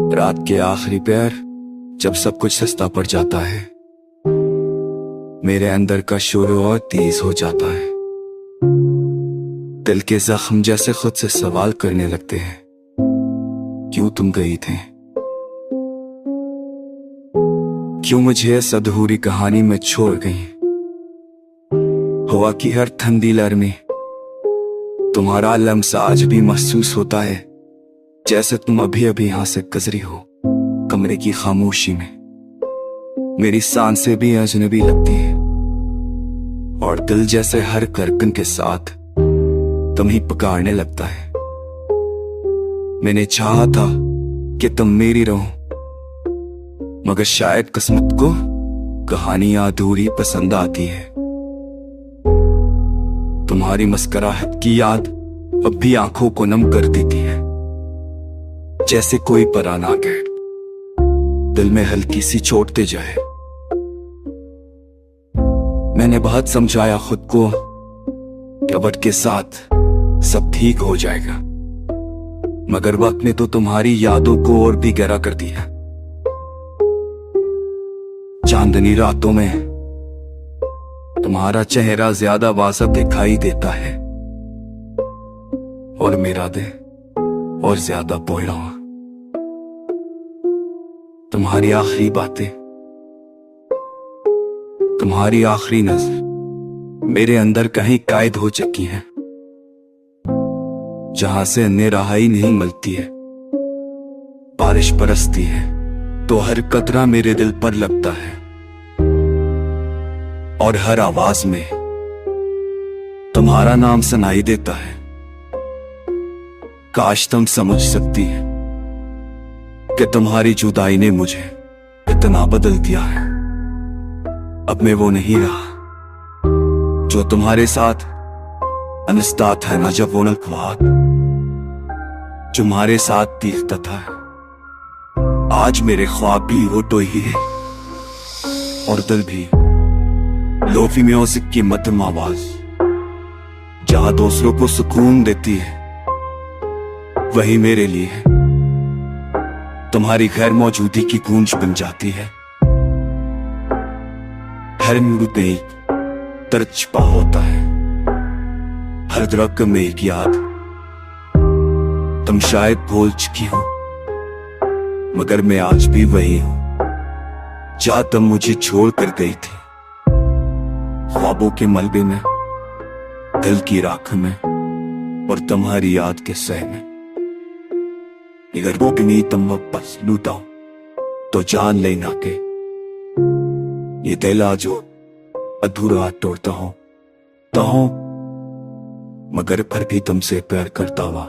रात के आखिरी पहर जब सब कुछ सस्ता पड़ जाता है, मेरे अंदर का शोर और तेज हो जाता है। दिल के जख्म जैसे खुद से सवाल करने लगते हैं, क्यों तुम गई थे? क्यों मुझे इस अधूरी कहानी में छोड़ गई? हवा की हर ठंडी लहर में तुम्हारा लम्स आज भी महसूस होता है, जैसे तुम अभी अभी यहां से गुजरी हो। कमरे की खामोशी में मेरी सांसें भी अजनबी लगती है और दिल जैसे हर धड़कन के साथ तुम ही पुकारने लगता है। मैंने चाहा था कि तुम मेरी रहो, मगर शायद किस्मत को कहानियां अधूरी पसंद आती है। तुम्हारी मुस्कुराहट की याद अब भी आंखों को नम कर देती है, जैसे कोई पुराना गैर दिल में हल्की सी चोट दे जाए। मैंने बहुत समझाया खुद को कि वक्त के साथ सब ठीक हो जाएगा, मगर वक्त ने तो तुम्हारी यादों को और भी गहरा कर दिया। चांदनी रातों में तुम्हारा चेहरा ज्यादा वाज़ेह दिखाई देता है और मेरा दिल और ज्यादा बोला हुआ। तुम्हारी आखिरी बातें, तुम्हारी आखिरी नजर मेरे अंदर कहीं कैद हो चुकी हैं, जहां से अन्य रहाई नहीं मिलती है। बारिश बरसती है तो हर कतरा मेरे दिल पर लगता है और हर आवाज में तुम्हारा नाम सुनाई देता है। काश तुम समझ सकती है कि तुम्हारी जुदाई ने मुझे इतना बदल दिया है। अब मैं वो नहीं रहा जो तुम्हारे साथ अनस्ता था, ना जब वो नख्वात तुम्हारे साथ तीखता था। आज मेरे ख्वाब भी वो तो ही है और दिल भी लोफी म्यूजिक की मध्यम आवाज, जहां दूसरों को सुकून देती है, वही मेरे लिए है। तुम्हारी गैर मौजूदगी की गूंज बन जाती है। हर नूर में एक दर्द छिपा होता है, हर दरख्त में एक याद। तुम शायद भूल चुकी हो, मगर मैं आज भी वही हूं जहां तुम मुझे छोड़ कर गई थी। ख्वाबों के मलबे में, दिल की राख में और तुम्हारी याद के सह में। अगर वो भी नहीं तुम वापस लूटाओ तो जान लेना के ये दिल आज अधूरा तोड़ता हूं, मगर फिर भी तुमसे प्यार करता हुआ